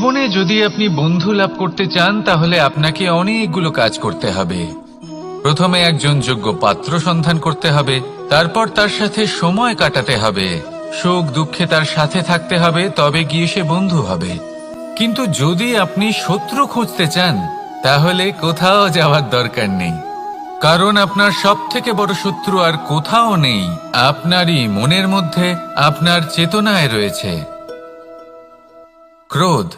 জীবনে যদি আপনি বন্ধু লাভ করতে চান তাহলে আপনাকে অনেকগুলো কাজ করতে হবে। প্রথমে একজন যোগ্য পাত্র সন্ধান করতে হবে, তারপর তার সাথে সময় কাটাতে হবে, সুখ দুঃখে তার সাথে থাকতে হবে, তবে গিয়ে সে বন্ধু হবে। কিন্তু যদি আপনি শত্রু খুঁজতে চান তাহলে কোথাও যাওয়ার দরকার নেই, কারণ আপনার সবথেকে বড় শত্রু আর কোথাও নেই, আপনারই মনের মধ্যে, আপনার চেতনায় রয়েছে। ক্রোধ,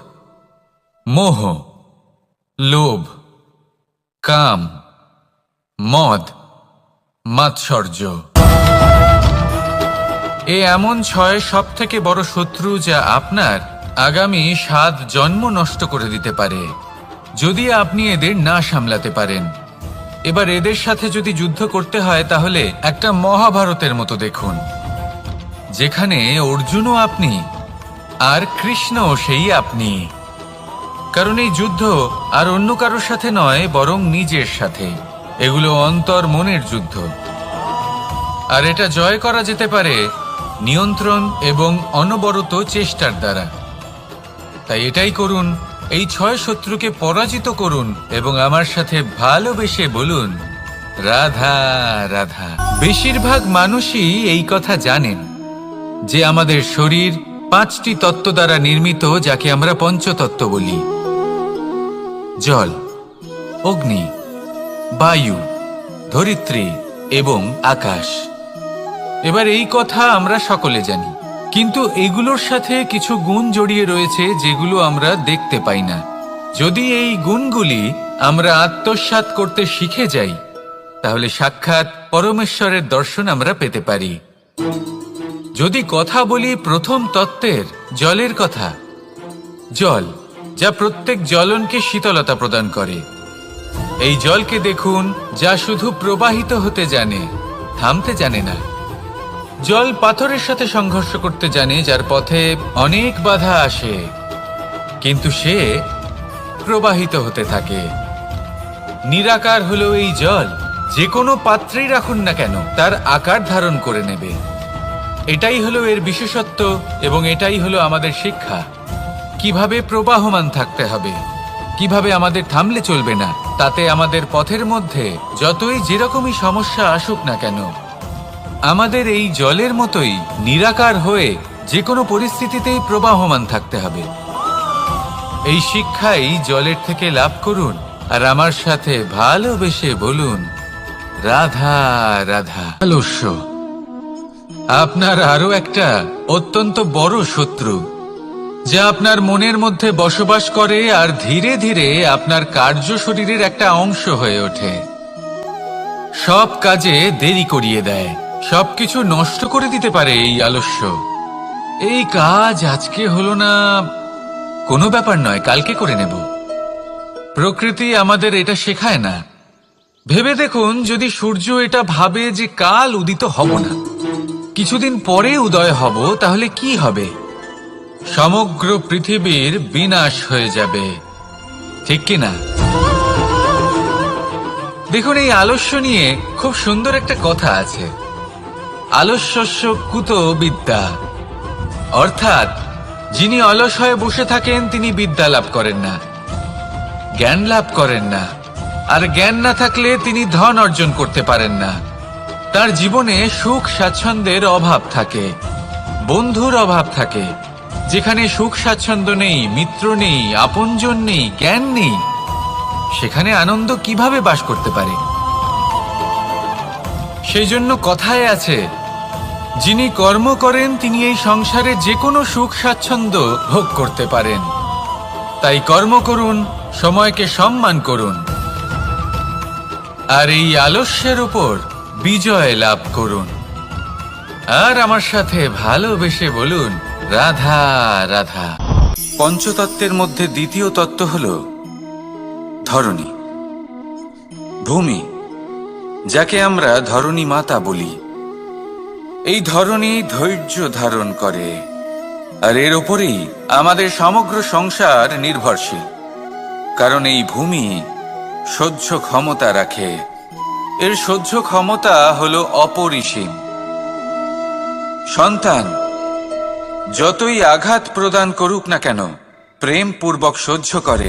মোহ, লোভ, কাম, মদ, মাৎসর্য। এ এমন 6 সবথেকে বড় শত্রু যা আপনার আগামী 7 জন্ম নষ্ট করে দিতে পারে যদি আপনি এদের না সামলাতে পারেন। এবার এদের সাথে যদি যুদ্ধ করতে হয় তাহলে একটা মহাভারতের মতো দেখুন, যেখানে অর্জুনও আপনি আর কৃষ্ণও সেই আপনি। কারণ এই যুদ্ধ আর অন্য কারোর সাথে নয়, বরং নিজের সাথে। এগুলো অন্তর মনের যুদ্ধ, আর এটা জয় করা যেতে পারে নিয়ন্ত্রণ এবং অনবরত চেষ্টার দ্বারা। তাই এটাই করুন, এই 6 শত্রুকে পরাজিত করুন এবং আমার সাথে ভালোবেসে বলুন, রাধা রাধা। বেশিরভাগ মানুষই এই কথা জানেন যে আমাদের শরীর 5টি তত্ত্ব দ্বারা নির্মিত, যাকে আমরা পঞ্চতত্ত্ব বলি: জল, অগ্নি, বায়ু, ধরিত্রী এবং আকাশ। এবার এই কথা আমরা সকলে জানি, কিন্তু এগুলোর সাথে কিছু গুণ জড়িয়ে রয়েছে যেগুলো আমরা দেখতে পাই না। যদি এই গুণগুলি আমরা আত্মসাৎ করতে শিখে যাই তাহলে সাক্ষাৎ পরমেশ্বরের দর্শন আমরা পেতে পারি। যদি কথা বলি প্রথম তত্ত্বের, জলের কথা, জল যা প্রত্যেক জ্বলনকে শীতলতা প্রদান করে। এই জলকে দেখুন, যা শুধু প্রবাহিত হতে জানে, থামতে জানে না। জল পাথরের সাথে সংঘর্ষ করতে জানে, যার পথে অনেক বাধা আসে, কিন্তু সে প্রবাহিত হতে থাকে। নিরাকার হলো এই জল, যে কোনো পাত্রেই রাখুন না কেন তার আকার ধারণ করে নেবে। এটাই হলো এর বিশেষত্ব এবং এটাই হলো আমাদের শিক্ষা। কিভাবে প্রবাহমান থাকতে হবে, কিভাবে আমাদের থামলে চলবে না, তাতে আমাদের পথের মধ্যে যতই যেরকমই সমস্যা আসুক না কেন, আমাদের এই জলের মতোই নিরাকার হয়ে যে কোনো পরিস্থিতিতেই প্রবাহমান থাকতে হবে। এই শিক্ষাই জলের থেকে লাভ করুন আর আমার সাথে ভালোবেসে বলুন, রাধা রাধা। আলস্য আপনার আরো একটা অত্যন্ত বড় শত্রু, যা আপনার মনের মধ্যে বসবাস করে আর ধীরে ধীরে আপনার কার্য শরীরের একটা অংশ হয়ে ওঠে। সব কাজে দেরি করিয়ে দেয়, সবকিছু নষ্ট করে দিতে পারে এই আলস্য। এই কাজ আজকে হলো না, কোনো ব্যাপার নয়, কালকে করে নেব। প্রকৃতি আমাদের এটা শেখায় না। ভেবে দেখুন, যদি সূর্য এটা ভাবে যে কাল উদিত হব না, কিছুদিন পরে উদয় হব, তাহলে কি হবে? সমগ্র পৃথিবীর বিনাশ হয়ে যাবে, ঠিক কিনা? দেখুন, এই আলস্য নিয়ে খুব সুন্দর একটা কথা আছে, আলস্যস্য কুত বিদ্যা। অর্থাৎ যিনি অলস হয়ে বসে থাকেন তিনি বিদ্যা লাভ করেন না, জ্ঞান লাভ করেন না, আর জ্ঞান না থাকলে তিনি ধন অর্জন করতে পারেন না। তার জীবনে সুখ স্বাচ্ছন্দ্যের অভাব থাকে, বন্ধুর অভাব থাকে। যেখানে সুখ স্বাচ্ছন্দ্য নেই, মিত্র নেই, আপনজন নেই, জ্ঞান নেই, সেখানে আনন্দ কিভাবে বাস করতে পারে? সেই জন্য কথায় আছে, যিনি কর্ম করেন তিনি এই সংসারে যে কোনো সুখ স্বাচ্ছন্দ্য ভোগ করতে পারেন। তাই কর্ম করুন, সময়কে সম্মান করুন, আর এই আলস্যের উপর বিজয় লাভ করুন। আর আমার সাথে ভালোবেসে বলুন, রাধা রাধা। পঞ্চতত্ত্বের মধ্যে দ্বিতীয় তত্ত্ব হল ধরণী, ভূমি, যাকে আমরা ধরণী মাতা বলি। এই ধরণী ধৈর্য ধারণ করে, আর এর ওপরেই আমাদের সমগ্র সংসার নির্ভরশীল। কারণ এই ভূমি সহ্য ক্ষমতা রাখে, এর সহ্য ক্ষমতা হলো অপরিসীম। সন্তান যতই আঘাত প্রদান করুক না কেন, প্রেম পূর্বক সহ্য করে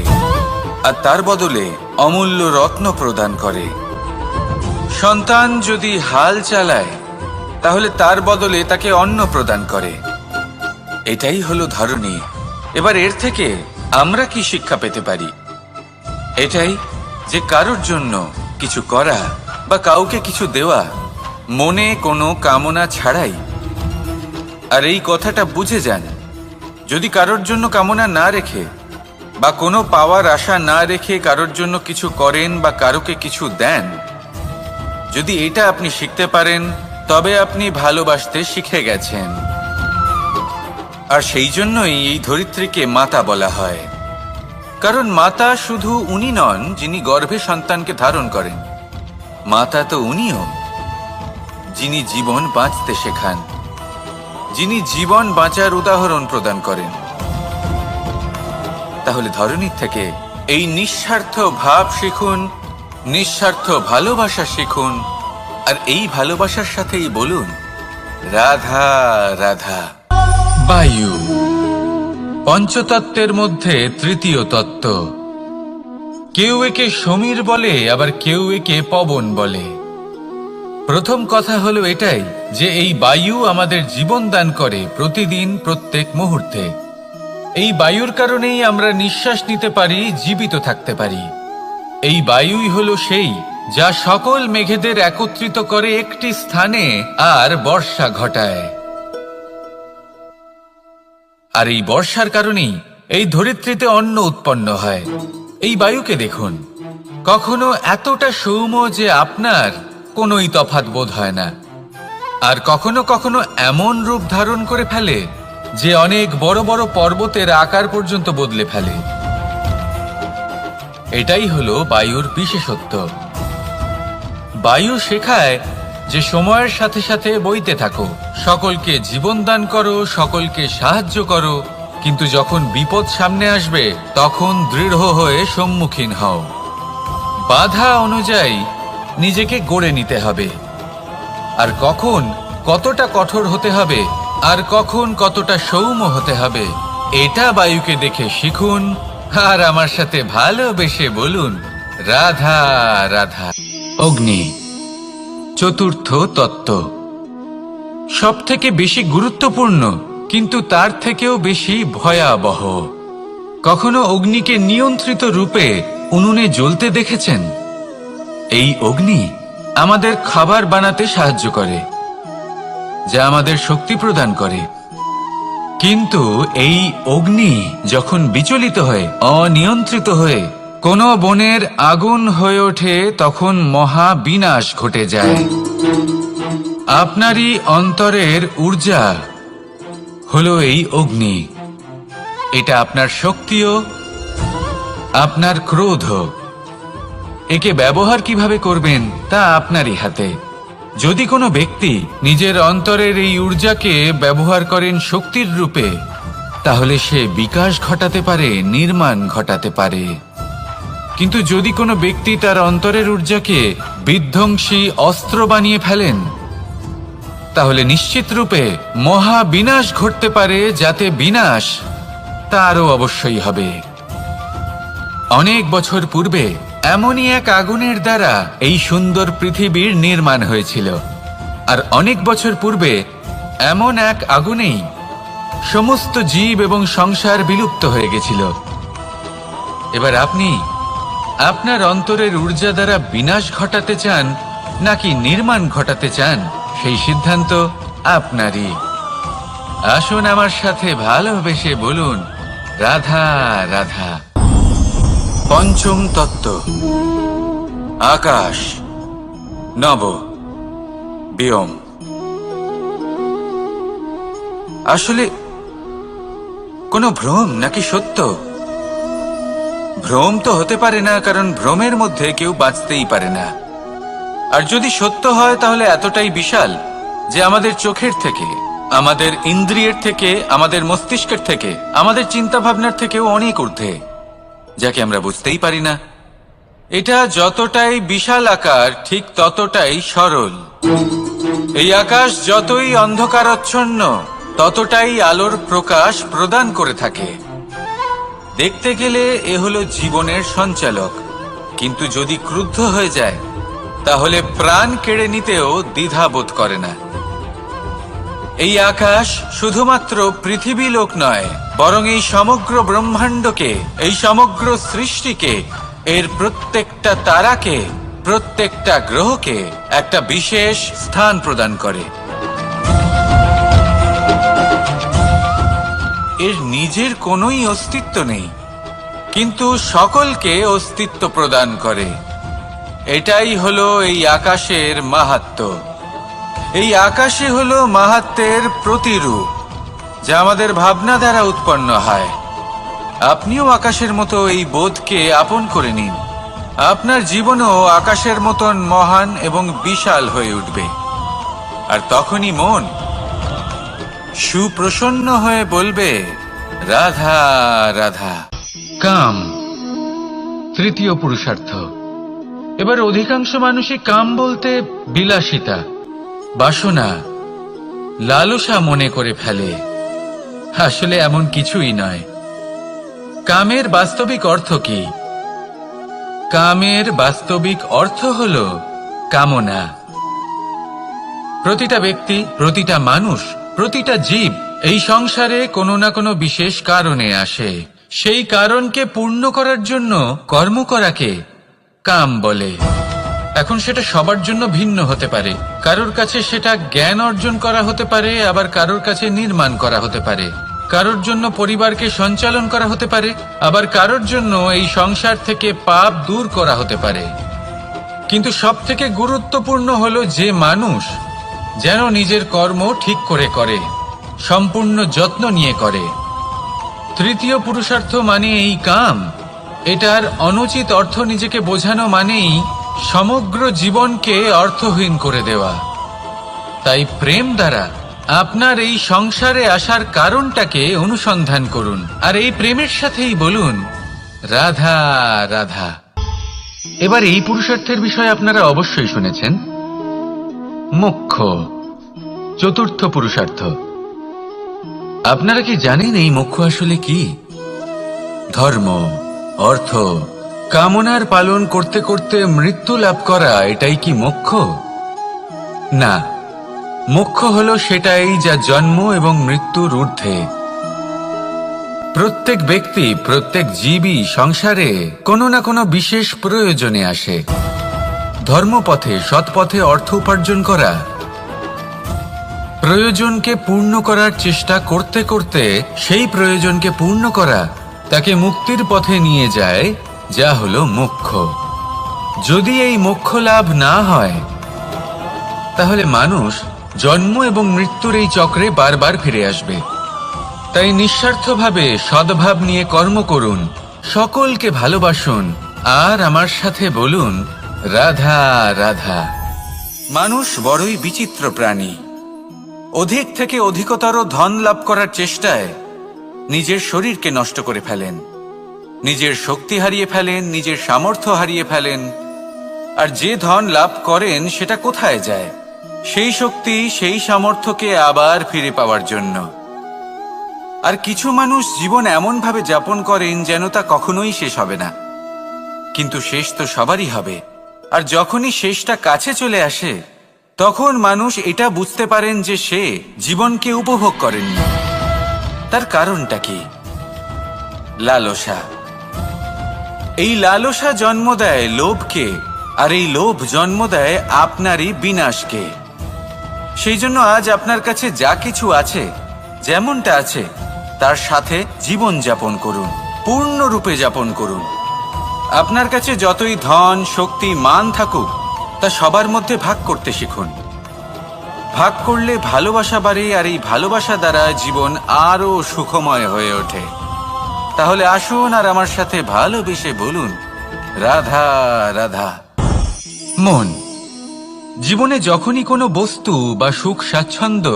আর তার বদলে অমূল্য রত্ন প্রদান করে। সন্তান যদি হাল চালায় তাহলে তার বদলে তাকে অন্ন প্রদান করে। এটাই হলো ধরনী। এবার এর থেকে আমরা কি শিক্ষা পেতে পারি? এটাই যে কারোর জন্য কিছু করা বা কাউকে কিছু দেওয়া মনে কোনো কামনা ছাড়াই। আর এই কথাটা বুঝে যান, যদি কারোর জন্য কামনা না রেখে বা কোনো পাওয়ার আশা না রেখে কারোর জন্য কিছু করেন বা কারোকে কিছু দেন, যদি এটা আপনি শিখতে পারেন তবে আপনি ভালোবাসতে শিখে গেছেন। আর সেই জন্যই এই ধরিত্রীকে মাতা বলা হয়। কারণ মাতা শুধু উনি নন যিনি গর্ভে সন্তানকে ধারণ করেন, মাতা তো উনিও যিনি জীবন বাঁচতে শেখান, যিনি জীবন বাঁচার উদাহরণ প্রদান করেন। তাহলে ধরনীর থেকে এই নিঃস্বার্থ ভাব শিখুন, নিঃস্বার্থ ভালোবাসা শিখুন, আর এই ভালোবাসার সাথেই বলুন রাধা রাধা। বায়ু পঞ্চতত্ত্বের মধ্যে তৃতীয় তত্ত্ব। কেউ একে সমীর বলে, আবার কেউ একে পবন বলে। প্রথম কথা হলো এটাই যে এই বায়ু আমাদের জীবন দান করে প্রতিদিন, প্রত্যেক মুহূর্তে। এই বায়ুর কারণেই আমরা নিঃশ্বাস নিতে পারি, জীবিত থাকতে পারি। এই বায়ুই হলো সেই যা সকল মেঘেদের একত্রিত করে একটি স্থানে আর বর্ষা ঘটায়। আর এই বর্ষার কারণেই এই ধরিত্রীতে অন্ন উৎপন্ন হয়। এই বায়ুকে দেখুন, কখনো এতটা সৌম্য যে আপনার কোনোই তফাৎ বোধ হয় না, আর কখনো কখনো এমন রূপ ধারণ করে ফেলে যে অনেক বড় বড় পর্বতের আকার পর্যন্ত বদলে ফেলে। এটাই হলো বায়ুর বিশেষত্ব। বায়ু শেখায় যে সময়ের সাথে সাথে বইতে থাকো, সকলকে জীবন দান করো, সকলকে সাহায্য করো, কিন্তু যখন বিপদ সামনে আসবে তখন দৃঢ় হয়ে সম্মুখীন হও। বাধা অনুযায়ী নিজেকে গড়ে নিতে হবে, আর কখন কতটা কঠোর হতে হবে আর কখন কতটা সৌম্য হতে হবে এটা বায়ুকে দেখে শিখুন, আর আমার সাথে ভালোবেসে বলুন রাধা রাধা। অগ্নি চতুর্থ তত্ত্ব, সব থেকে বেশি গুরুত্বপূর্ণ কিন্তু তার থেকেও বেশি ভয়াবহ। কখনো অগ্নিকে নিয়ন্ত্রিত রূপে উনুনে জ্বলতে দেখেছেন? এই অগ্নি আমাদের খাবার বানাতে সাহায্য করে, যা আমাদের শক্তি প্রদান করে। কিন্তু এই অগ্নি যখন বিচলিত হয়ে, অনিয়ন্ত্রিত হয়ে কোন বনের আগুন হয়ে ওঠে, তখন মহা বিনাশ ঘটে যায়। আপনারই অন্তরের ঊর্জা হলো এই অগ্নি। এটা আপনার শক্তিও, আপনার ক্রোধ। একে ব্যবহার কিভাবে করবেন তা আপনারই হাতে। যদি কোনো ব্যক্তি নিজের অন্তরের এই ঊর্জাকে ব্যবহার করেন শক্তির রূপে, তাহলে সে বিকাশ ঘটাতে পারে, নির্মাণ ঘটাতে পারে। কিন্তু যদি কোনো ব্যক্তি তার অন্তরের ঊর্জাকে বিধ্বংসী অস্ত্র বানিয়ে ফেলেন, তাহলে নিশ্চিত রূপে মহা বিনাশ ঘটতে পারে, যাতে বিনাশ তারও অবশ্যই হবে। অনেক বছর পূর্বে এমনই এক আগুনের দ্বারা এই সুন্দর পৃথিবীর নির্মাণ হয়েছিল, আর অনেক বছর পূর্বে এমন এক আগুনেই সমস্ত জীব এবং সংসার বিলুপ্ত হয়ে গেছিল। এবার আপনি আপনার অন্তরের ঊর্জা দ্বারা বিনাশ ঘটাতে চান নাকি নির্মাণ ঘটাতে চান, সেই সিদ্ধান্ত আপনারই। আসুন আমার সাথে ভালোবেসে বলুন রাধা রাধা। পঞ্চম তত্ত্ব, আকাশ নব ব্যোম। আসলে কোনো ভ্রম নাকি সত্য? ভ্রম তো হতে পারে না, কারণ ভ্রমের মধ্যে কেউ বাঁচতেই পারে না। আর যদি সত্য হয় তাহলে এতটাই বিশাল যে আমাদের চোখের থেকে, আমাদের ইন্দ্রিয়ের থেকে, আমাদের মস্তিষ্কের থেকে, আমাদের চিন্তা ভাবনার থেকেও অনেক ঊর্ধ্বে, যাকে আমরা বুঝতেই পারি না। এটা যতটাই বিশাল আকার ঠিক ততটাই সরল। এই আকাশ যতই অন্ধকারাচ্ছন্ন ততটাই আলোর প্রকাশ প্রদান করে থাকে। দেখতে গেলে এ হলো জীবনের সঞ্চালক, কিন্তু যদি ক্রুদ্ধ হয়ে যায় তাহলে প্রাণ কেড়ে নিতেও দ্বিধাবোধ করে না। এই আকাশ শুধুমাত্র পৃথিবী লোক নয়, বরং এই সমগ্র ব্রহ্মাণ্ডকে, এই সমগ্র সৃষ্টিকে, এর প্রত্যেকটা তারাকে, প্রত্যেকটা গ্রহকে একটা বিশেষ স্থান প্রদান করে। এর নিজের কোনোই অস্তিত্ব নেই, কিন্তু সকলকে অস্তিত্ব প্রদান করে। এটাই হলো এই আকাশের মাহাত্ম্য। এই আকাশই হলো মাহাত্ম্যের প্রতিরূপ, যা আমাদের ভাবনা দ্বারা উৎপন্ন হয়। আপনিও আকাশের মতো এই বোধকে আপন করে নিন। আপনার জীবনও আকাশের মতন মহান এবং বিশাল হয়ে উঠবে। আর তখনই মন সুপ্রসন্ন হয়ে বলবে, রাধা রাধা। কাম, তৃতীয় পুরুষার্থ। এবার অধিকাংশ মানুষই কাম বলতে বিলাসিতা, বাসনা, লালসা মনে করে ফেলে। আসলে এমন কিছুই নয়। কামের বাস্তবিক অর্থ কি? কামের বাস্তবিক অর্থ হল কামনা। প্রতিটা ব্যক্তি, প্রতিটা মানুষ, প্রতিটা জীব এই সংসারে কোনো না কোনো বিশেষ কারণে আসে। সেই কারণকে পূর্ণ করার জন্য কর্ম করাকে কাম বলে। এখন সেটা সবার জন্য ভিন্ন হতে পারে। কারোর কাছে সেটা জ্ঞান অর্জন করা হতে পারে, আবার কারোর কাছে নির্মাণ করা হতে পারে। কারোর জন্য পরিবারকে সঞ্চালন করা হতে পারে, আবার কারোর জন্য এই সংসার থেকে পাপ দূর করা হতে পারে। কিন্তু সবথেকে গুরুত্বপূর্ণ হলো যে মানুষ যেন নিজের কর্ম ঠিক করে করে, সম্পূর্ণ যত্ন নিয়ে করে। তৃতীয় পুরুষার্থ মানে এই কাম। এটার অনুচিত অর্থ নিজেকে বোঝানো মানেই সমগ্র জীবনকে অর্থহীন করে দেওয়া। তাই প্রেম দ্বারা আপনার এই সংসারে আসার কারণটাকে অনুসন্ধান করুন, আর এই প্রেমের সাথেই বলুন, রাধা রাধা। এবার এই পুরুষার্থের বিষয়ে আপনারা অবশ্যই শুনেছেন, মোক্ষ, চতুর্থ পুরুষার্থ। আপনারা কি জানেন এই মোক্ষ আসলে কি? ধর্ম, অর্থ, কামনার পালন করতে করতে মৃত্যু লাভ করা, এটাই কি মোক্ষ? না, মোক্ষ হলো সেটাই যা জন্ম এবং মৃত্যুর ঊর্ধ্বে। প্রত্যেক ব্যক্তি, প্রত্যেক জীবই সংসারে কোনো না কোনো বিশেষ প্রয়োজনে আসে। ধর্মপথে, সৎপথে অর্থ উপার্জন করা, প্রয়োজনকে পূর্ণ করার চেষ্টা করতে করতে সেই প্রয়োজনকে পূর্ণ করা তাকে মুক্তির পথে নিয়ে যায়, যা হলো মোক্ষ। যদি এই মোক্ষ লাভ না হয় তাহলে মানুষ জন্ম এবং মৃত্যুর এই চক্রে বারবার ফিরে আসবে। তাই নিঃস্বার্থভাবে সদ্ভাব নিয়ে কর্ম করুন, সকলকে ভালোবাসুন, আর আমার সাথে বলুন, রাধা রাধা। মানুষ বড়ই বিচিত্র প্রাণী। অধিক থেকে অধিকতর ধন লাভ করার চেষ্টায় নিজের শরীরকে নষ্ট করে ফেলেন, নিজের শক্তি হারিয়ে ফেলেন, নিজের সামর্থ্য হারিয়ে ফেলেন। আর যে ধন লাভ করেন সেটা কোথায় যায়? সেই শক্তি, সেই সামর্থ্যকে আবার ফিরে পাওয়ার জন্য। আর কিছু মানুষ জীবন এমনভাবে যাপন করেন যেন তা কখনোই শেষ হবে না। কিন্তু শেষ তো সবারই হবে। আর যখনই শেষটা কাছে চলে আসে তখন মানুষ এটা বুঝতে পারেন যে সে জীবনকে উপভোগ করেননি। তার কারণটা কি? লালসা। এই লালসা জন্ম দেয় লোভকে, আর এই লোভ জন্ম দেয় আপনারই বিনাশকে। সেই জন্য আজ আপনার কাছে যা কিছু আছে, যেমনটা আছে, তার সাথে জীবন যাপন করুন, পূর্ণরূপে যাপন করুন। আপনার কাছে যতই ধন, শক্তি, মান থাকুক, তা সবার মধ্যে ভাগ করতে শিখুন। ভাগ করলে ভালোবাসা বাড়ে, আর এই ভালোবাসা দ্বারা জীবন আরো সুখময় হয়ে ওঠে। তাহলে আসুন আর আমার সাথে ভালোবেসে বলুন, রাধা রাধা। মন, জীবনে যখনই কোনো বস্তু বা সুখ স্বাচ্ছন্দ্য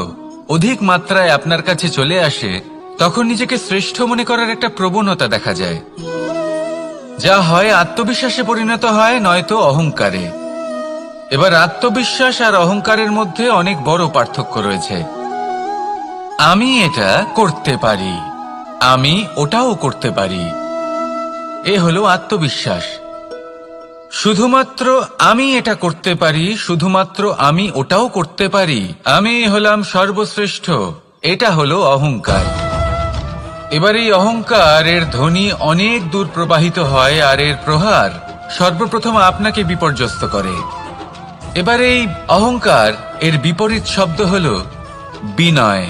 অধিক মাত্রায় আপনার কাছে চলে আসে, তখন নিজেকে শ্রেষ্ঠ মনে করার একটা প্রবণতা দেখা যায়, যা হয় আত্মবিশ্বাসে পরিণত হয়, নয়তো অহংকারে। এবার আত্মবিশ্বাস আর অহংকারের মধ্যে অনেক বড় পার্থক্য রয়েছে। আমি এটা করতে পারি, আমি ওটাও করতে পারি, এ হলো আত্মবিশ্বাস। শুধুমাত্র আমি এটা করতে পারি, শুধুমাত্র আমি ওটাও করতে পারি, আমি হলাম সর্বশ্রেষ্ঠ, এটা হলো অহংকার। এবার এই অহংকার এর ধ্বনি অনেক দূর প্রবাহিত হয়, আর এর প্রহার সর্বপ্রথম আপনাকে বিপর্যস্ত করে। এবার এই অহংকার এর বিপরীত শব্দ হলো বিনয়,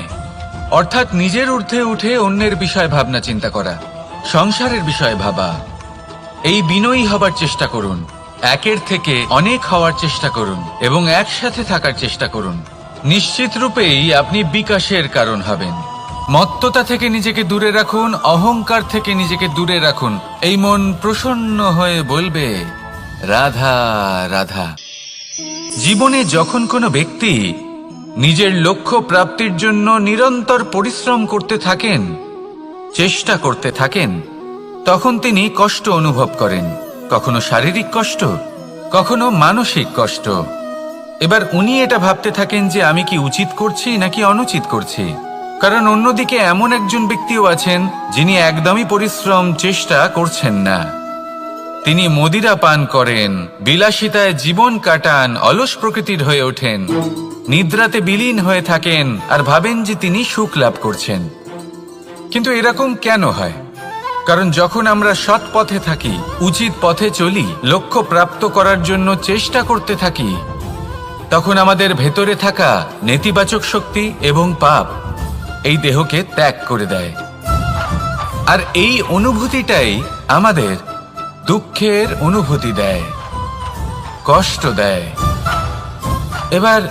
অর্থাৎ নিজের ঊর্ধ্বে উঠে অন্যের বিষয় ভাবনা চিন্তা করা, সংসারের বিষয়ে ভাবা। এই বিনয়ী হবার চেষ্টা করুন, একের থেকে অনেক হওয়ার চেষ্টা করুন এবং একসাথে থাকার চেষ্টা করুন। নিশ্চিত রূপেই আপনি বিকাশের কারণ হবেন। মত্ততা থেকে নিজেকে দূরে রাখুন, অহংকার থেকে নিজেকে দূরে রাখুন। এই মন প্রসন্ন হয়ে বলবে, রাধা রাধা। জীবনে যখন কোনো ব্যক্তি নিজের লক্ষ্য প্রাপ্তির জন্য নিরন্তর পরিশ্রম করতে থাকেন, চেষ্টা করতে থাকেন, তখন তিনি কষ্ট অনুভব করেন, কখনো শারীরিক কষ্ট, কখনো মানসিক কষ্ট। এবার উনি এটা ভাবতে থাকেন যে আমি কি উচিত করছি নাকি অনুচিত করছি। কারণ অন্যদিকে এমন একজন ব্যক্তিও আছেন যিনি একদমই পরিশ্রম চেষ্টা করছেন না। তিনি মদিরা পান করেন, বিলাসিতায় জীবন কাটান, অলস প্রকৃতির হয়ে ওঠেন, নিদ্রাতে বিলীন হয়ে থাকেন আর ভাবেন যে তিনি সুখ লাভ করছেন। কিন্তু এরকম কেন হয়? কারণ যখন আমরা সৎ পথে থাকি, উচিত পথে চলি, লক্ষ্য প্রাপ্ত করার জন্য চেষ্টা করতে থাকি, তখন আমাদের ভেতরে থাকা নেতিবাচক শক্তি এবং পাপ এই দেহকে ত্যাগ করে দেয়। আর এই অনুভূতিটাই আমাদের দুঃখের অনুভূতি দেয়, কষ্ট দেয়। এবার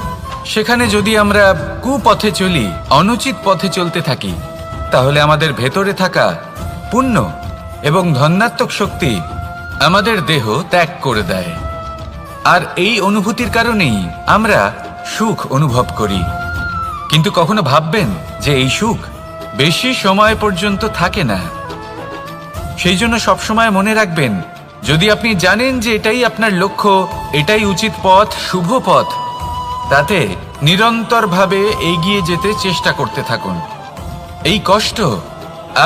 সেখানে যদি আমরা কুপথে চলি, অনুচিত পথে চলতে থাকি, তাহলে আমাদের ভেতরে থাকা পুণ্য এবং ধনাত্মক শক্তি আমাদের দেহ ত্যাগ করে দেয়। আর এই অনুভূতির কারণেই আমরা সুখ অনুভব করি। কিন্তু কখনো ভাববেন যে এই সুখ বেশি সময় পর্যন্ত থাকে না। সেই জন্য সবসময় মনে রাখবেন, যদি আপনি জানেন যে এটাই আপনার লক্ষ্য, এটাই উচিত পথ, শুভ পথ, তাতে নিরন্তরভাবে এগিয়ে যেতে চেষ্টা করতে থাকুন। এই কষ্ট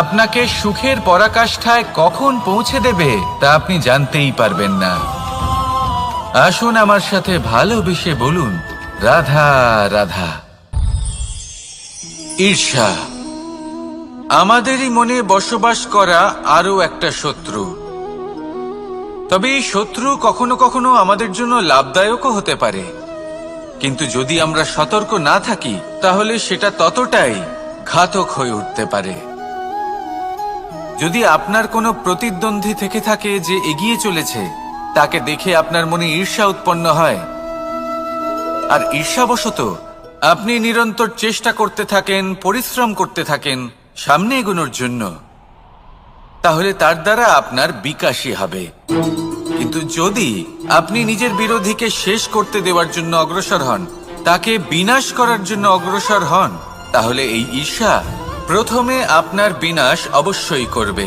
আপনাকে সুখের পরাকাষ্ঠায় কখন পৌঁছে দেবে তা আপনি জানতেই পারবেন না। আসুন আমার সাথে ভালোবেসে বলুন, রাধা রাধা। ঈর্ষা আমাদেরই মনে বসবাস করা আরো একটা শত্রু। তবে এই শত্রু কখনো কখনো আমাদের জন্য লাভদায়কও হতে পারে, কিন্তু যদি আমরা সতর্ক না থাকি তাহলে সেটা ততটাই ঘাতক হয়ে উঠতে পারে। যদি আপনার কোনো প্রতিদ্বন্দ্বী থেকে থাকে যে এগিয়ে চলেছে, তাকে দেখে আপনার মনে ঈর্ষা উৎপন্ন হয়, আর ঈর্ষাবশত আপনি নিরন্তর চেষ্টা করতে থাকেন, পরিশ্রম করতে থাকেন সামনে এগোনোর জন্য, তাহলে তার দ্বারা আপনার বিকাশই হবে। কিন্তু যদি আপনি নিজের বিরোধীকে শেষ করতে দেওয়ার জন্য অগ্রসর হন, তাকে বিনাশ করার জন্য অগ্রসর হন, তাহলে এই ঈর্ষা প্রথমে আপনার বিনাশ অবশ্যই করবে।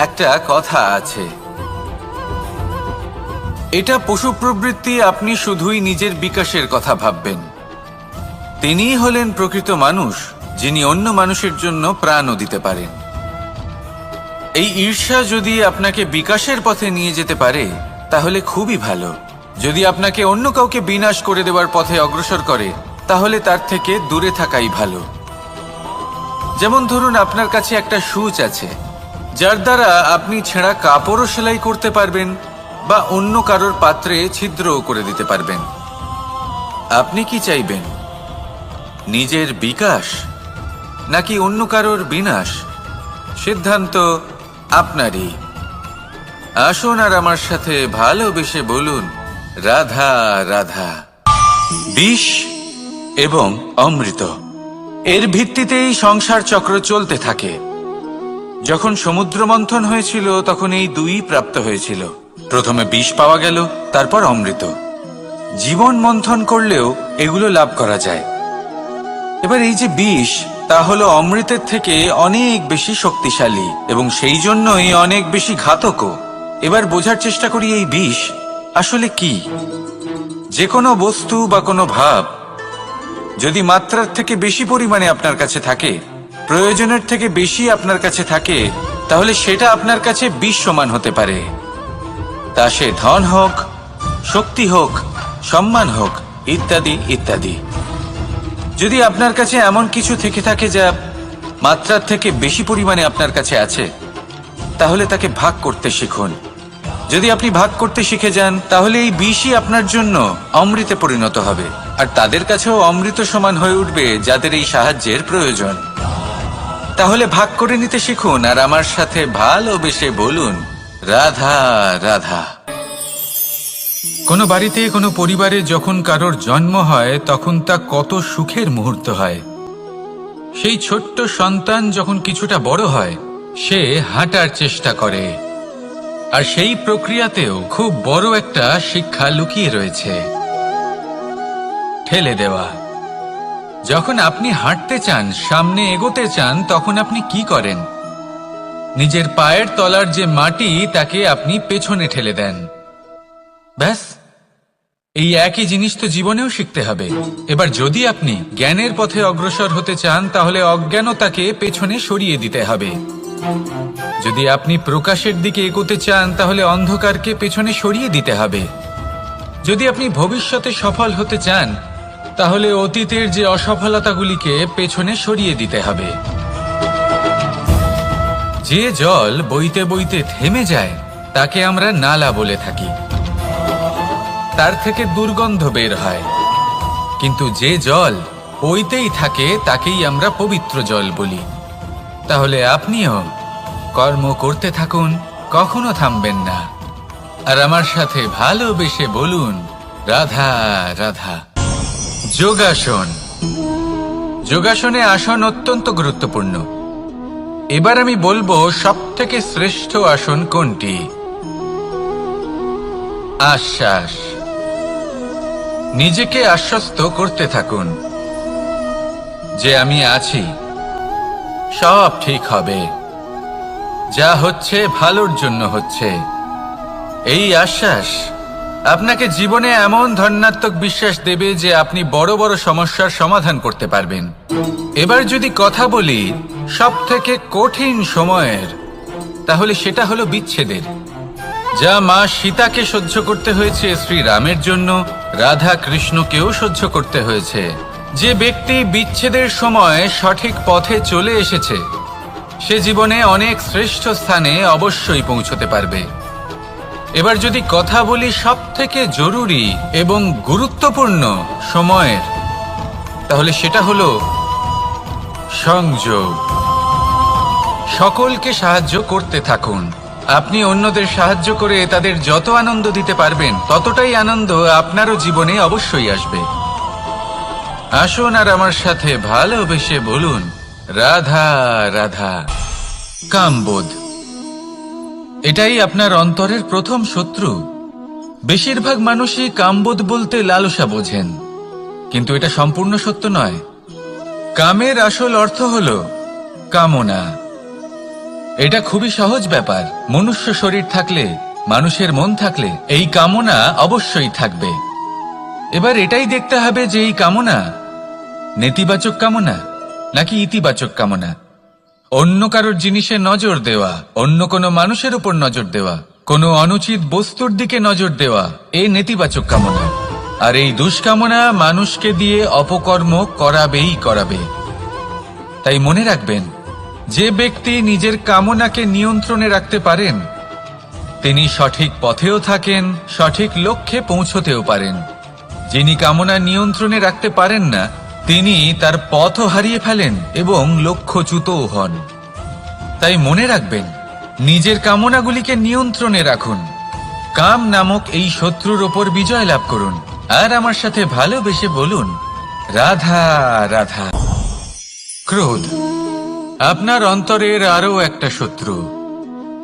একটা কথা আছে, এটা পশু প্রবৃত্তি, আপনি শুধুই নিজের বিকাশের কথা ভাববেন। তিনিই হলেন প্রকৃত মানুষ, যিনি অন্য মানুষের জন্য প্রাণও দিতে পারেন। এই ঈর্ষা যদি আপনাকে বিকাশের পথে নিয়ে যেতে পারে তাহলে খুবই ভালো। যদি আপনাকে অন্য কাউকে বিনাশ করে দেওয়ার পথে অগ্রসর করে, তাহলে তার থেকে দূরে থাকাই ভালো। যেমন ধরুন, আপনার কাছে একটা সূচ আছে, যার দ্বারা আপনি ছেঁড়া কাপড়ও সেলাই করতে পারবেন বা অন্য কারোর পাত্রে ছিদ্রও করে দিতে পারবেন। আপনি কি চাইবেন, নিজের বিকাশ নাকি অন্য কারোর বিনাশ? সিদ্ধান্ত আপনারই। আসুন আর আমার সাথে ভালোবেসে বলুন, রাধা রাধা। বিষ এবং অমৃত, এর ভিত্তিতেই সংসার চক্র চলতে থাকে। যখন সমুদ্র মন্থন হয়েছিল তখন এই দুই প্রাপ্ত হয়েছিল। প্রথমে বিষ পাওয়া গেল, তারপর অমৃত। জীবন মন্থন করলেও এগুলো লাভ করা যায়। এবার এই যে বিষ, তা হলো অমৃতের থেকে অনেক বেশি শক্তিশালী এবং সেই জন্যই অনেক বেশি ঘাতকও। এবার বোঝার চেষ্টা করি এই বিষ আসলে কি। যে কোনো বস্তু বা কোনো ভাব যদি মাত্রার থেকে বেশি পরিমাণে আপনার কাছে থাকে, প্রয়োজনের থেকে বেশি আপনার কাছে থাকে, তাহলে সেটা আপনার কাছে বিষ সমান হতে পারে। তা সে ধন হোক, শক্তি হোক, সম্মান হোক, ইত্যাদি ইত্যাদি। যদি আপনার কাছে এমন কিছু থেকে থাকে যা মাত্রার থেকে বেশি পরিমাণে আপনার কাছে আছে, তাহলে তাকে ভাগ করতে শিখুন। যদি আপনি ভাগ করতে শিখে যান, তাহলে এই বিষই আপনার জন্য অমৃতে পরিণত হবে, আর তাদের কাছেও অমৃত সমান হয়ে উঠবে যাদের এই সাহায্যের প্রয়োজন। তাহলে ভাগ করে নিতে শিখুন আর আমার সাথে ভালোবেসে বলুন, রাধা রাধা। কোনো বাড়িতে, কোনো পরিবারে যখন কারোর জন্ম হয়, তখন তা কত সুখের মুহূর্ত হয়। সেই ছোট্ট সন্তান যখন কিছুটা বড় হয়, সে হাঁটার চেষ্টা করে, আর সেই প্রক্রিয়াতেও খুব বড় একটা শিক্ষা লুকিয়ে রয়েছে, ঠেলে দেওয়া। যখন আপনি হাঁটতে চান, সামনে এগোতে চান, তখন আপনি কি করেন? নিজের পায়ের তলার যে মাটি, তাকে আপনি পেছনে ঠেলে দেন। ব্যাস, এই একই জিনিস তো জীবনেও শিখতে হবে। এবার যদি আপনি জ্ঞানের পথে অগ্রসর হতে চান, তাহলে অজ্ঞানতাকে পেছনে সরিয়ে দিতে হবে। যদি আপনি প্রকাশের দিকে এগোতে চান, তাহলে অন্ধকারকে পেছনে সরিয়ে দিতে হবে। যদি আপনি ভবিষ্যতে সফল হতে চান, তাহলে অতীতের যে অসফলতাগুলিকে পেছনে সরিয়ে দিতে হবে। যে জল বইতে বইতে থেমে যায়, তাকে আমরা নালা বলে থাকি। তার থেকে দুর্গন্ধ বের হয়। কিন্তু যে জল বইতেই থাকে, তাকেই আমরা পবিত্র জল বলি। তাহলে আপনিও কর্ম করতে থাকুন, কখনো থামবেন না। আর আমার সাথে ভালোবেসে বলুন, রাধা রাধা। যোগাসন। যোগাসনে আসন অত্যন্ত গুরুত্বপূর্ণ। এবার আমি বলবো সবথেকে শ্রেষ্ঠ আসন কোনটি। আশ্বাস। নিজেকে আশ্বস্ত করতে থাকুন যে আমি আছি, সব ঠিক হবে, যা হচ্ছে ভালোর জন্য হচ্ছে। এই আশ্বাস আপনাকে জীবনে এমন ধনাত্মক বিশ্বাস দেবে যে আপনি বড় বড় সমস্যার সমাধান করতে পারবেন। এবার যদি কথা বলি সবথেকে কঠিন সময়ের, তাহলে সেটা হলো বিচ্ছেদের। যা মা সীতাকে সহ্য করতে হয়েছে শ্রীরামের জন্য, রাধা কৃষ্ণকেও সহ্য করতে হয়েছে। যে ব্যক্তি বিচ্ছেদের সময় সঠিক পথে চলে এসেছে, সে জীবনে অনেক শ্রেষ্ঠ স্থানে অবশ্যই পৌঁছতে পারবে। এবার যদি কথা বলি সবথেকে জরুরি এবং গুরুত্বপূর্ণ সময়ের, তাহলে সেটা হলো সংযোগ। সকলকে সাহায্য করতে থাকুন। আপনি অন্যদের সাহায্য করে তাদের যত আনন্দ দিতে পারবেন, ততটাই আনন্দ আপনারও জীবনে অবশ্যই আসবে। আসুন আর আমার সাথে ভালোবেসে বলুন, রাধা রাধা। কামবোধ। এটাই আপনার অন্তরের প্রথম শত্রু। বেশিরভাগ মানুষই কামবোধ বলতে লালসা বোঝেন, কিন্তু এটা সম্পূর্ণ সত্য নয়। কামের আসল অর্থ হলো কামনা। এটা খুবই সহজ ব্যাপার। মনুষ্য শরীর থাকলে, মানুষের মন থাকলে, এই কামনা অবশ্যই থাকবে। এবার এটাই দেখতে হবে যে এই কামনা নেতিবাচক কামনা নাকি ইতিবাচক কামনা। অন্য কারোর জিনিসে নজর দেওয়া, অন্য কোনো মানুষের উপর নজর দেওয়া, কোনো অনুচিত বস্তুর দিকে নজর দেওয়া, এই নেতিবাচক কামনা। আর এই দুষ্কামনা মানুষকে দিয়ে অপকর্ম করাবেই করাবে। তাই মনে রাখবেন, যে ব্যক্তি নিজের কামনাকে নিয়ন্ত্রণে রাখতে পারেন, তিনি সঠিক পথেও থাকেন, সঠিক লক্ষ্যে পৌঁছতেও পারেন। যিনি কামনা নিয়ন্ত্রণে রাখতে পারেন না, তিনি তার পথও হারিয়ে ফেলেন এবং লক্ষ্যচ্যুতও হন। তাই মনে রাখবেন, নিজের কামনাগুলিকে নিয়ন্ত্রণে রাখুন। কাম নামক এই শত্রুর ওপর বিজয় লাভ করুন। আর আমার সাথে ভালোবেসে বলুন, রাধা রাধা। ক্রোধ। আপনার অন্তরের আরো একটা শত্রু।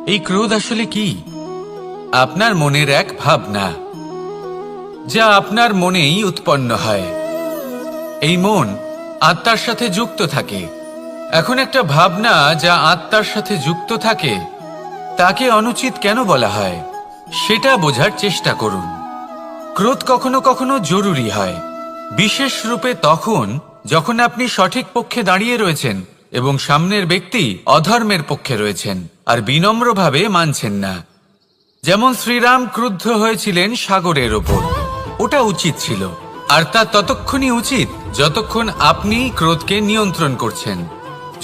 এই ক্রোধ আসলে কি? আপনার মনের এক ভাবনা, যা আপনার মনেই উৎপন্ন হয়। এই মন আত্মার সাথে যুক্ত থাকে। এখন একটা ভাবনা যা আত্মার সাথে যুক্ত থাকে, তাকে অনুচিত কেন বলা হয়, সেটা বোঝার চেষ্টা করুন। ক্রোধ কখনো কখনো জরুরি হয়, বিশেষ রূপে তখন যখন আপনি সঠিক পক্ষে দাঁড়িয়ে রয়েছেন এবং সামনের ব্যক্তি অধর্মের পক্ষে রয়েছেন আর বিনম্রভাবে মানছেন না। যেমন শ্রীরাম ক্রুদ্ধ হয়েছিলেন সাগরের ওপর, ওটা উচিত ছিল, আর তা ততক্ষণই উচিত যতক্ষণ আপনি ক্রোধকে নিয়ন্ত্রণ করছেন।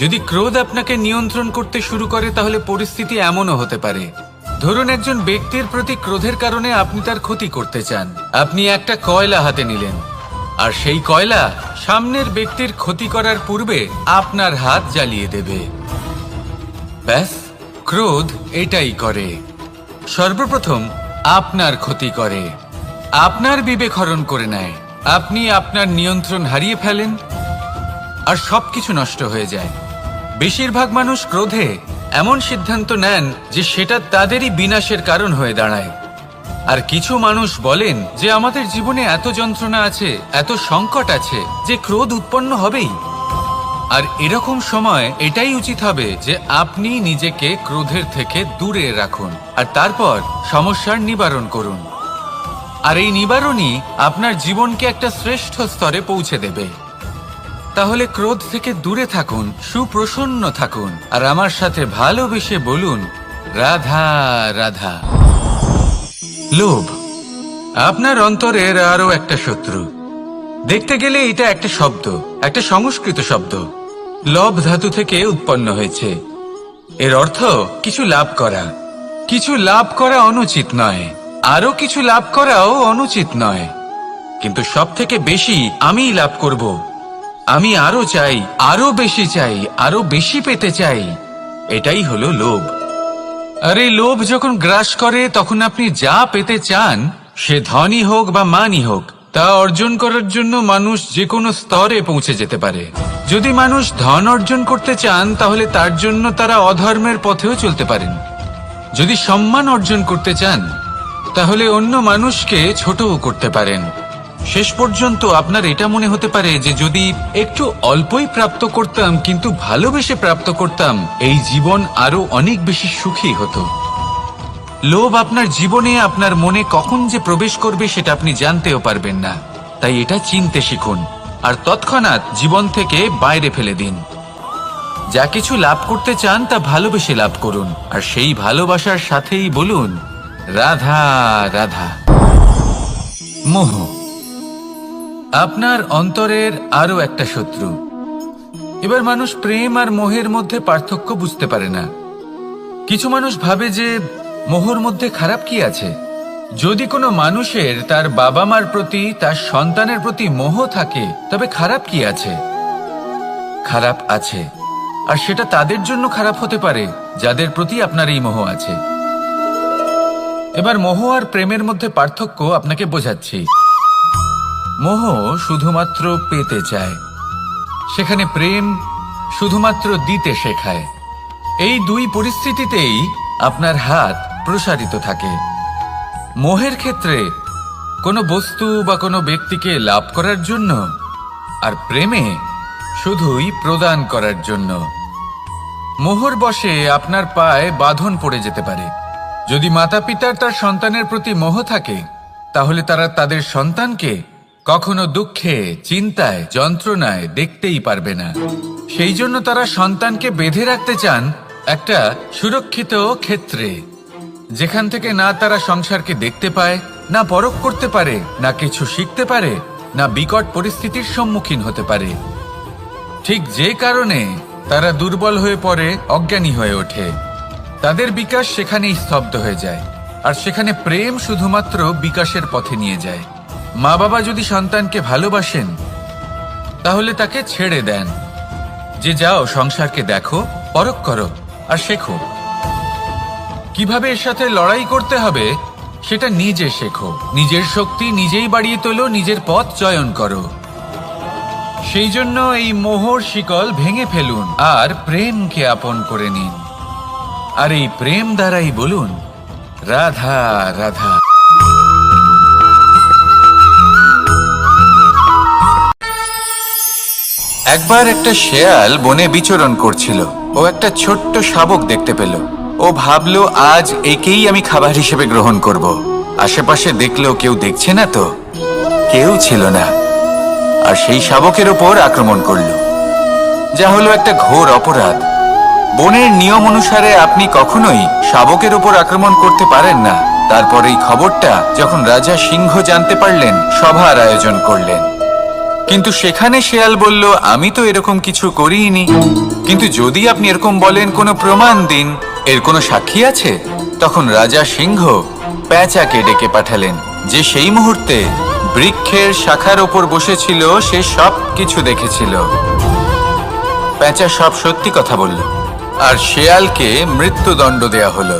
যদি ক্রোধ আপনাকে নিয়ন্ত্রণ করতে শুরু করে তাহলে পরিস্থিতি এমনও হতে পারে, ধরুন একজন ব্যক্তির প্রতি ক্রোধের কারণে আপনি তার ক্ষতি করতে চান। আপনি একটা কয়লা হাতে নিলেন, আর সেই কয়লা সামনের ব্যক্তির ক্ষতি করার পূর্বে আপনার হাত জ্বালিয়ে দেবে। ব্যাস, ক্রোধ এটাই করে, সর্বপ্রথম আপনার ক্ষতি করে, আপনার বিবেক হরণ করে নেয়, আপনি আপনার নিয়ন্ত্রণ হারিয়ে ফেলেন আর সবকিছু নষ্ট হয়ে যায়। বেশিরভাগ মানুষ ক্রোধে এমন সিদ্ধান্ত নেন যে সেটা তাদেরই বিনাশের কারণ হয়ে দাঁড়ায়। আর কিছু মানুষ বলেন যে আমাদের জীবনে এত যন্ত্রণা আছে, এত সংকট আছে যে ক্রোধ উৎপন্ন হবেই। আর এরকম সময় এটাই উচিত হবে যে আপনি নিজেকে ক্রোধের থেকে দূরে রাখুন আর তারপর সমস্যার নিবারণ করুন। আর এই নিবারণই আপনার জীবনকে একটা শ্রেষ্ঠ স্তরে পৌঁছে দেবে। তাহলে ক্রোধ থেকে দূরে থাকুন, সুপ্রসন্ন থাকুন, আর আমার সাথে ভালোবেসে বলুন, রাধা রাধা। লোভ আপনার অন্তরের আরো একটা শত্রু। দেখতে গেলে এটা একটা শব্দ, একটা সংস্কৃত শব্দ, লব ধাতু থেকে উৎপন্ন হয়েছে। এর অর্থ কিছু লাভ করা। কিছু লাভ করা অনুচিত নয়, আরো কিছু লাভ করাও অনুচিত নয়, কিন্তু সব থেকে বেশি আমিই লাভ করব, আমি আরো চাই, আরো বেশি চাই, আরো বেশি পেতে চাই, এটাই হলো লোভ। আর এই লোভ যখন গ্রাস করে তখন আপনি যা পেতে চান, সে ধনই হোক বা মানই হোক, তা অর্জন করার জন্য মানুষ যে কোনো স্তরে পৌঁছে যেতে পারে। যদি মানুষ ধন অর্জন করতে চান তাহলে তার জন্য তারা অধর্মের পথেও চলতে পারেন। যদি সম্মান অর্জন করতে চান তাহলে অন্য মানুষকে ছোটও করতে পারেন। শেষ পর্যন্ত আপনার এটা মনে হতে পারে যে যদি একটু অল্পই প্রাপ্ত করতাম, কিন্তু ভালোবেসে প্রাপ্ত করতাম, এই জীবন আরো অনেক বেশি সুখী হতো। লোভ আপনার জীবনে, আপনার মনে কখন যে প্রবেশ করবে সেটা আপনি জানতেও পারবেন না। তাই এটা চিনতে শিখুন আর তৎক্ষণাৎ জীবন থেকে বাইরে ফেলে দিন। যা কিছু লাভ করতে চান তা ভালোবেসে লাভ করুন, আর সেই ভালোবাসার সাথেই বলুন, রাধা রাধা। মোহ আপনার অন্তরের আরো একটা শত্রু। এবার মানুষ প্রেম আর মোহের মধ্যে পার্থক্য বুঝতে পারে না। কিছু মানুষ ভাবে যে মোহর মধ্যে খারাপ কি আছে। যদি কোনো মানুষের তার বাবা মার প্রতি, তার সন্তানের প্রতি মোহ থাকে, তবে খারাপ কি আছে? খারাপ আছে, আর সেটা তাদের জন্য খারাপ হতে পারে যাদের প্রতি আপনার এই মোহ আছে। এবার মোহ আর প্রেমের মধ্যে পার্থক্য আপনাকে বোঝাচ্ছি। মোহ শুধুমাত্র পেতে চায়, সেখানে প্রেম শুধুমাত্র দিতে শেখায়। এই দুই পরিস্থিতিতেই আপনার হাত প্রসারিত থাকে। মোহের ক্ষেত্রে কোনো বস্তু বা কোনো ব্যক্তিকে লাভ করার জন্য, আর প্রেমে শুধুই প্রদান করার জন্য। মোহর বশে আপনার পায়ে বাঁধন পড়ে যেতে পারে। যদি মাতা পিতার তার সন্তানের প্রতি মোহ থাকে তাহলে তারা তাদের সন্তানকে কখনো দুঃখে, চিন্তায়, যন্ত্রণায় দেখতেই পারবে না। সেই জন্য তারা সন্তানকে বেঁধে রাখতে চান একটা সুরক্ষিত ক্ষেত্রে, যেখান থেকে না তারা সংসারকে দেখতে পায়, না পরখ করতে পারে, না কিছু শিখতে পারে, না বিকট পরিস্থিতির সম্মুখীন হতে পারে। ঠিক যে কারণে তারা দুর্বল হয়ে পড়ে, অজ্ঞানী হয়ে ওঠে। তাদের বিকাশ সেখানেই স্তব্ধ হয়ে যায়, আর সেখানে প্রেম শুধুমাত্র বিকাশের পথে নিয়ে যায়। মা বাবা যদি সন্তানকে ভালোবাসেন তাহলে তাকে ছেড়ে দেন যে যাও সংসারকে দেখো, পরখ করো আর শেখো। কিভাবে এর সাথে লড়াই করতে হবে সেটা নিজে শেখো। নিজের শক্তি নিজেই বাড়িয়ে তোলো, নিজের পথ চয়ন করো। সেই জন্য এই মোহর শিকল ভেঙে ফেলুন আর প্রেমকে আপন করে নিন। আর এই প্রেম দ্বারাই বলুন, রাধা রাধা। একবার একটা শেয়াল বনে বিচরণ করছিল। ও একটা ছোট্ট শাবক দেখতে পেল। ও ভাবলো, আজ একেই আমি খাবার হিসেবে গ্রহণ করব। আশেপাশে দেখলো কেউ দেখছে না, তো কেউ ছিল না, আর সেই শাবকের ওপর আক্রমণ করলো। যা হলো একটা ঘোর অপরাধ। বনের নিয়ম অনুসারে আপনি কখনোই শাবকের উপর আক্রমণ করতে পারেন না। তারপর এই খবরটা যখন রাজা সিংহ জানতে পারলেন, সভার আয়োজন করলেন। কিন্তু সেখানে শেয়াল বলল, আমি তো এরকম কিছু করিনি। কিন্তু যদি আপনি এরকম বলেন, কোনো প্রমাণ দিন, এর কোনো সাক্ষী আছে? তখন রাজা সিংহ পেঁচাকে ডেকে পাঠালেন, যে সেই মুহূর্তে বৃক্ষের শাখার ওপর বসেছিল। সে সব কিছু দেখেছিল। পেঁচা সব সত্যি কথা বলল, আর শেয়ালকে মৃত্যুদণ্ড দেয়া হলো।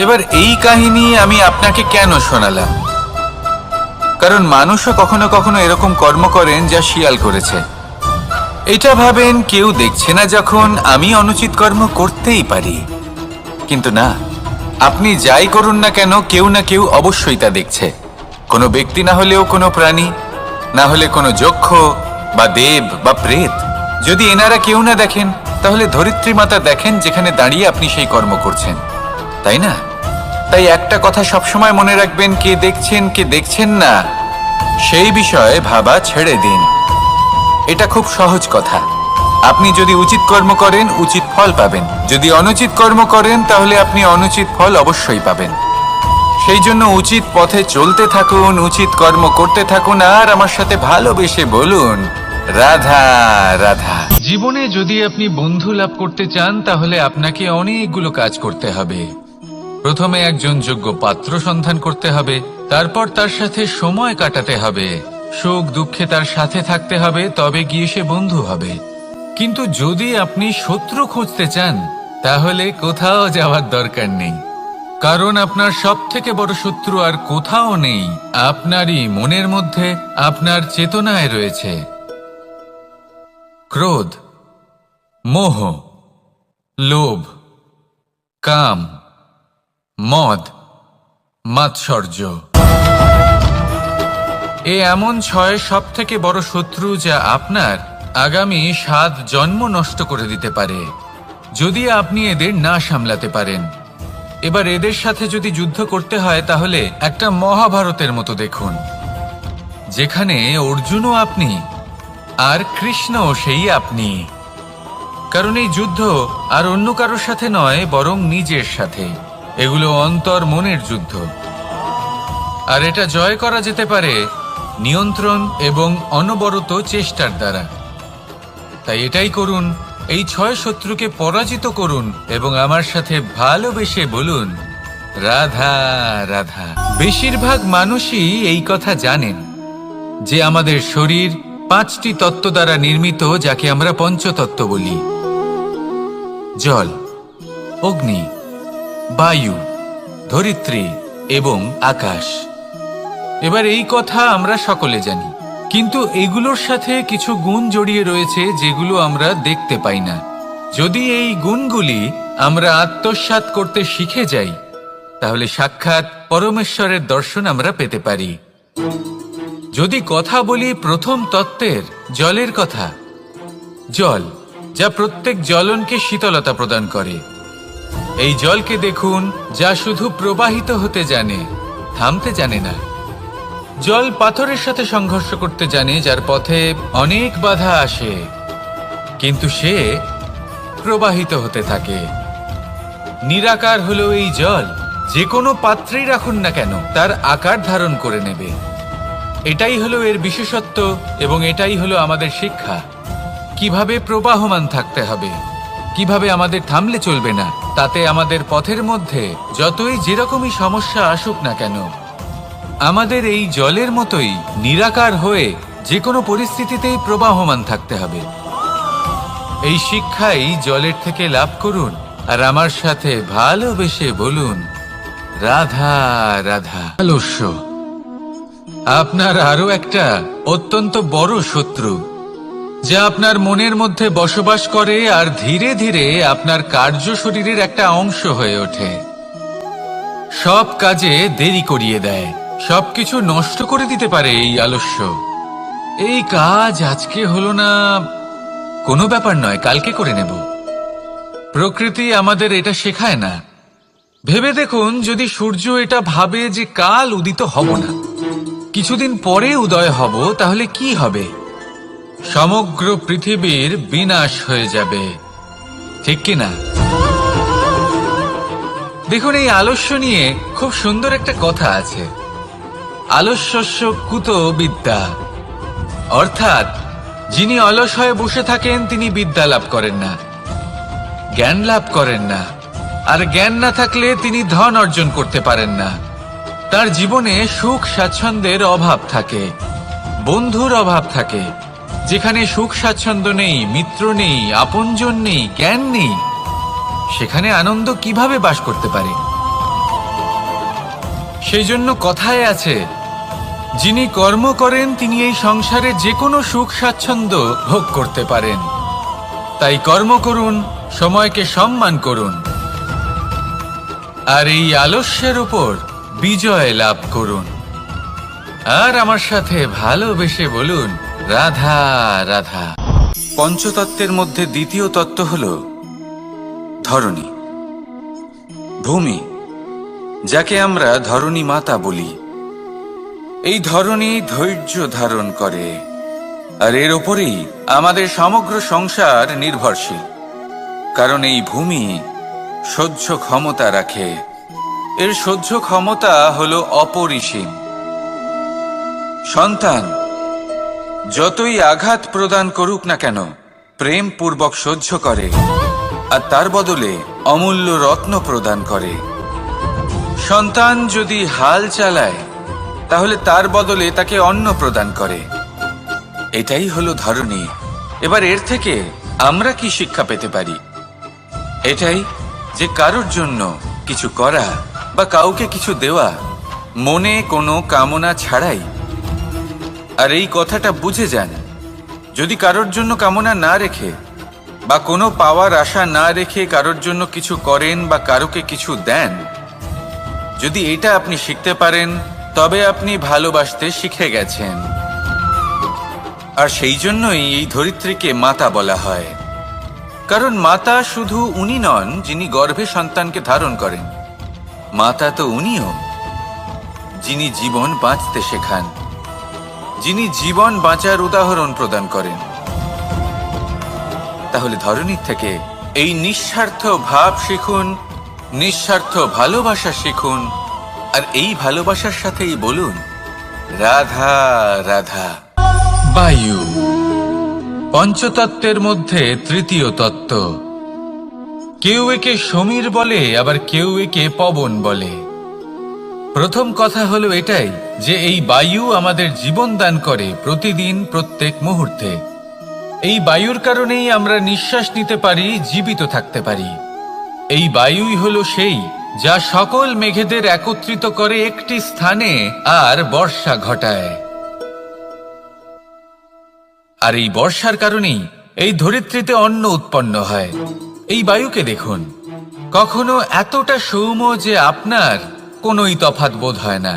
এবার এই কাহিনী আমি আপনাকে কেন শোনালাম? কারণ মানুষও কখনো কখনো এরকম কর্ম করেন যা শিয়াল করেছে। এটা ভাবেন কেউ দেখছে না, যখন আমি অনুচিত কর্ম করতেই পারি। কিন্তু না, আপনি যাই করুন না কেন, কেউ না কেউ অবশ্যই তা দেখছে। কোনো ব্যক্তি না হলেও কোনো প্রাণী, না হলে কোনো যক্ষ বা দেব বা প্রেত। যদি এনারা কেউ না দেখেন, তাহলে ধরিত্রী মাতা দেখেন, যেখানে দাঁড়িয়ে আপনি সেই কর্ম করছেন, তাই না? তাই একটা কথা সবসময় মনে রাখবেন, কে দেখছেন কে দেখছেন না সেই বিষয়ে ভাবা ছেড়ে দিন। এটা খুব সহজ কথা। আপনি যদি উচিত কর্ম করেন, উচিত ফল পাবেন। যদি অনুচিত কর্ম করেন, তাহলে আপনি অনুচিত ফল অবশ্যই পাবেন। সেই জন্য উচিত পথে চলতে থাকুন, উচিত কর্ম করতে থাকুন, আর আমার সাথে ভালোবেসে বলুন, রাধা রাধা। জীবনে যদি আপনি বন্ধু লাভ করতে চান, তাহলে আপনাকে অনেকগুলো কাজ করতে হবে। প্রথমে একজন যোগ্য পাত্র সন্ধান করতে হবে, তারপর তার সাথে সময় কাটাতে হবে, সুখ দুঃখে তার সাথে থাকতে হবে, তবে গিয়ে সে বন্ধু হবে। কিন্তু যদি আপনি শত্রু খুঁজতে চান, তাহলে কোথাও যাওয়ার দরকার নেই। কারণ আপনার সব থেকে বড় শত্রু আর কোথাও নেই, আপনারই মনের মধ্যে, আপনার চেতনায় রয়েছে। ক্রোধ, মোহ, লোভ, কাম, মদ, মাৎসর্য। এ এমন 6 সব থেকে বড় শত্রু যা আপনার আগামী 7 জন্ম নষ্ট করে দিতে পারে, যদি আপনি এদের না সামলাতে পারেন। এবার এদের সাথে যদি যুদ্ধ করতে হয়, তাহলে একটা মহাভারতের মতো দেখুন, যেখানে অর্জুনও আপনি আর কৃষ্ণও সেই আপনি। কারণ এই যুদ্ধ আর অন্য কারোর সাথে নয়, বরং নিজের সাথে। এগুলো অন্তর মনের যুদ্ধ, আর এটা জয় করা যেতে পারে নিয়ন্ত্রণ এবং অনবরত চেষ্টার দ্বারা। তাই এটাই করুন, এই 6 শত্রুকে পরাজিত করুন এবং আমার সাথে ভালোবেসে বলুন, রাধা রাধা। বেশিরভাগ মানুষই এই কথা জানেন যে আমাদের শরীর 5টি তত্ত্ব দ্বারা নির্মিত, যাকে আমরা পঞ্চতত্ত্ব বলি: জল, অগ্নি, বায়ু, ধরিত্রী এবং আকাশ। এবার এই কথা আমরা সকলে জানি, কিন্তু এগুলোর সাথে কিছু গুণ জড়িয়ে রয়েছে যেগুলো আমরা দেখতে পাই না। যদি এই গুণগুলি আমরা আত্মসাৎ করতে শিখে যাই, তাহলে সাক্ষাৎ পরমেশ্বরের দর্শন আমরা পেতে পারি। যদি কথা বলি প্রথম তত্ত্বের, জলের কথা, জল যা প্রত্যেক জ্বলনকে শীতলতা প্রদান করে। এই জলকে দেখুন, যা শুধু প্রবাহিত হতে জানে, থামতে জানে না। জল পাথরের সাথে সংঘর্ষ করতে জানে, যার পথে অনেক বাধা আসে, কিন্তু সে প্রবাহিত হতে থাকে। নিরাকার হলো এই জল, যে কোনো পাত্রেই রাখুন না কেন, তার আকার ধারণ করে নেবে। এটাই হলো এর বিশেষত্ব, এবং এটাই হলো আমাদের শিক্ষা। কিভাবে প্রবাহমান থাকতে হবে, কিভাবে আমাদের থামলে চলবে না, তাতে আমাদের পথের মধ্যে যতই যেরকমই সমস্যা আসুক না কেন, আমাদের এই জলের মতোই নিরাকার হয়ে যে কোনো পরিস্থিতিতেই প্রবাহমান থাকতে হবে। এই শিক্ষাই জলের থেকে লাভ করুন, আর আমার সাথে ভালোবেসে বলুন, রাধা রাধা। আলস্য আপনার আরো একটা অত্যন্ত বড় শত্রু, যা আপনার মনের মধ্যে বসবাস করে আর ধীরে ধীরে আপনার কার্য শরীরের একটা অংশ হয়ে ওঠে। সব কাজে দেরি করিয়ে দেয়, সবকিছু নষ্ট করে দিতে পারে এই আলস্য। এই কাজ আজকে হলো না, কোনো ব্যাপার নয়, কালকে করে নেব। প্রকৃতি আমাদের এটা শেখায় না। ভেবে দেখুন, যদি সূর্য এটা ভাবে যে কাল উদিত হব না, কিছুদিন পরে উদয় হব, তাহলে কি হবে? সমগ্র পৃথিবীর বিনাশ হয়ে যাবে, ঠিক কি না? দেখুন, এই আলস্য নিয়ে খুব সুন্দর একটা কথা আছে, আলস্যস্য কুত বিদ্যা। অর্থাৎ যিনি অলস হয়ে বসে থাকেন তিনি বিদ্যা লাভ করেন না, জ্ঞান লাভ করেন না, আর জ্ঞান না থাকলে তিনি ধন অর্জন করতে পারেন না। তার জীবনে সুখ স্বাচ্ছন্দ্যের অভাব থাকে, বন্ধুর অভাব থাকে। যেখানে সুখ স্বাচ্ছন্দ্য নেই, মিত্র নেই, আপনজন নেই, জ্ঞান নেই, সেখানে আনন্দ কিভাবে বাস করতে পারে? সেই জন্য কথায় আছে, যিনি কর্ম করেন তিনি এই সংসারে যে কোনো সুখ স্বাচ্ছন্দ্য ভোগ করতে পারেন। তাই কর্ম করুন, সময়কে সম্মান করুন, আর এই আলস্যের উপর বিজয় লাভ করুন। আর আমার সাথে ভালোবেসে বলুন, রাধা রাধা। পঞ্চতত্ত্বের মধ্যে দ্বিতীয় তত্ত্ব হল ধরণী, ভূমি, যাকে আমরা ধরণী মাতা বলি। এই ধরণী ধৈর্য ধারণ করে, আর এর ওপরেই আমাদের সমগ্র সংসার নির্ভরশীল। কারণ এই ভূমি সহ্য ক্ষমতা রাখে, এর সহ্য ক্ষমতা হল অপরিসীম। সন্তান যতই আঘাত প্রদান করুক না কেন, প্রেম পূর্বক সহ্য করে, আর তার বদলে অমূল্য রত্ন প্রদান করে। সন্তান যদি হাল চালায়, তাহলে তার বদলে তাকে অন্ন প্রদান করে। এটাই হলো ধরণী। এবার এর থেকে আমরা কি শিক্ষা পেতে পারি? এটাই যে কারোর জন্য কিছু করা বা কাউকে কিছু দেওয়া মনে কোনো কামনা ছাড়াই। আর এই কথাটা বুঝে যান, যদি কারোর জন্য কামনা না রেখে বা কোনো পাওয়ার আশা না রেখে কারোর জন্য কিছু করেন বা কারোকে কিছু দেন, যদি এটা আপনি শিখতে পারেন, তবে আপনি ভালোবাসতে শিখে গেছেন। আর সেই জন্যই এই ধরিত্রীকে মাতা বলা হয়। কারণ মাতা শুধু উনি নন যিনি গর্ভে সন্তানকে ধারণ করেন, মাতা তো উনিও যিনি জীবন বাঁচতে শেখান, যিনি জীবন বাঁচার উদাহরণ প্রদান করেন। তাহলে ধরণীর থেকে এই নিঃস্বার্থ ভাব শিখুন, নিঃস্বার্থ ভালোবাসা শিখুন, আর এই ভালোবাসার সাথেই বলুন, রাধা রাধা। বায়ু পঞ্চতত্ত্বের মধ্যে তৃতীয় তত্ত্ব। কেউ একে সমীর বলে, আবার কেউ একে পবন বলে। প্রথম কথা হলো এটাই যে এই বায়ু আমাদের জীবন দান করে প্রতিদিন, প্রত্যেক মুহূর্তে। এই বায়ুর কারণেই আমরা নিঃশ্বাস নিতে পারি, জীবিত থাকতে পারি। এই বায়ুই হলো সেই যা সকল মেঘেদের একত্রিত করে একটি স্থানে আর বর্ষা ঘটায়। আর এই বর্ষার কারণেই এই ধরিত্রীতে অন্ন উৎপন্ন হয়। এই বায়ুকে দেখুন, কখনো এতটা সৌম্য যে আপনার কোনোই তফাৎ বোধ হয় না,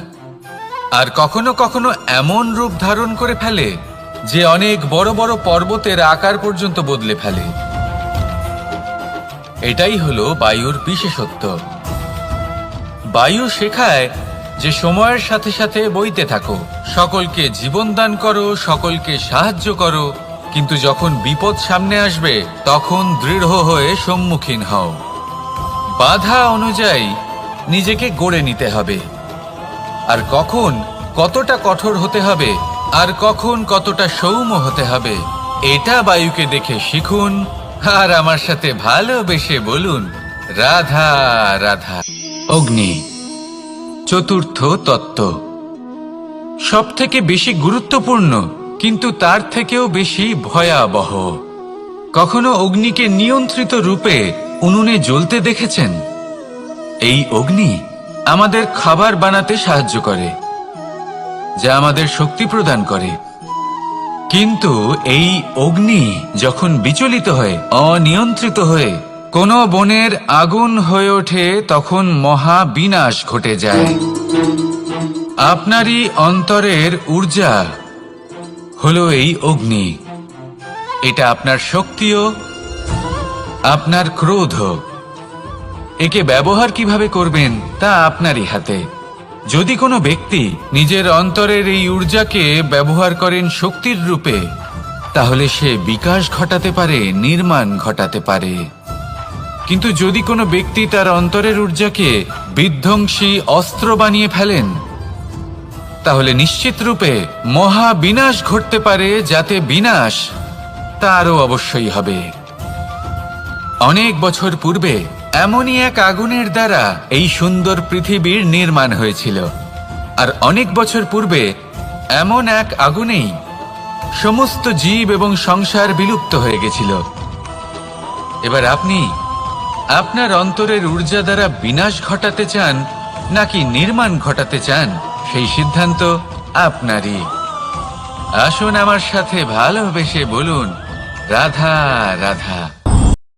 আর কখনো কখনো এমন রূপ ধারণ করে ফেলে যে অনেক বড় বড় পর্বতের আকার পর্যন্ত বদলে ফেলে। এটাই হলো বায়ুর বিশেষত্ব। বায়ু শেখায় যে সময়ের সাথে সাথে বইতে থাকো, সকলকে জীবন দান করো, সকলকে সাহায্য করো, কিন্তু যখন বিপদ সামনে আসবে তখন দৃঢ় হয়ে সম্মুখীন হও। বাধা অনুযায়ী নিজেকে গড়ে নিতে হবে, আর কখন কতটা কঠোর হতে হবে আর কখন কতটা সৌম্য হতে হবে, এটা বায়ুকে দেখে শিখুন। আর আমার সাথে ভালোবেসে বলুন, রাধা রাধা। অগ্নি চতুর্থ তত্ত্ব, সব থেকে বেশি গুরুত্বপূর্ণ কিন্তু তার থেকেও বেশি ভয়াবহ। কখনো অগ্নিকে নিয়ন্ত্রিত রূপে উনুনে জ্বলতে দেখেছেন? এই অগ্নি আমাদের খাবার বানাতে সাহায্য করে, যা আমাদের শক্তি প্রদান করে। কিন্তু এই অগ্নি যখন বিচলিত হয়ে, অনিয়ন্ত্রিত হয়ে কোনো বনের আগুন হয়ে ওঠে, তখন মহা বিনাশ ঘটে যায়। আপনারই অন্তরের ঊর্জা হলো এই অগ্নি। এটা আপনার শক্তিও, আপনার ক্রোধ। একে ব্যবহার কিভাবে করবেন তা আপনারই হাতে। যদি কোনো ব্যক্তি নিজের অন্তরের এই ঊর্জাকে ব্যবহার করেন শক্তির রূপে, তাহলে সে বিকাশ ঘটাতে পারে, নির্মাণ ঘটাতে পারে। কিন্তু যদি কোনো ব্যক্তি তার অন্তরের ঊর্জাকে বিধ্বংসী অস্ত্র বানিয়ে ফেলেন, তাহলে নিশ্চিত রূপে মহা বিনাশ ঘটতে পারে, যাতে বিনাশ তারও অবশ্যই হবে। অনেক বছর পূর্বে এমনই এক আগুনের দ্বারা এই সুন্দর পৃথিবীর নির্মাণ হয়েছিল, আর অনেক বছর পূর্বে এমন এক আগুনেই সমস্ত জীব এবং সংসার বিলুপ্ত হয়ে গেছিল। এবার আপনি আপনার অন্তরের ঊর্জা দ্বারা বিনাশ ঘটাতে চান নাকি নির্মাণ ঘটাতে চান, সেই সিদ্ধান্ত আপনারই। আসুন আমার সাথে ভালোবেসে বলুন, রাধা রাধা।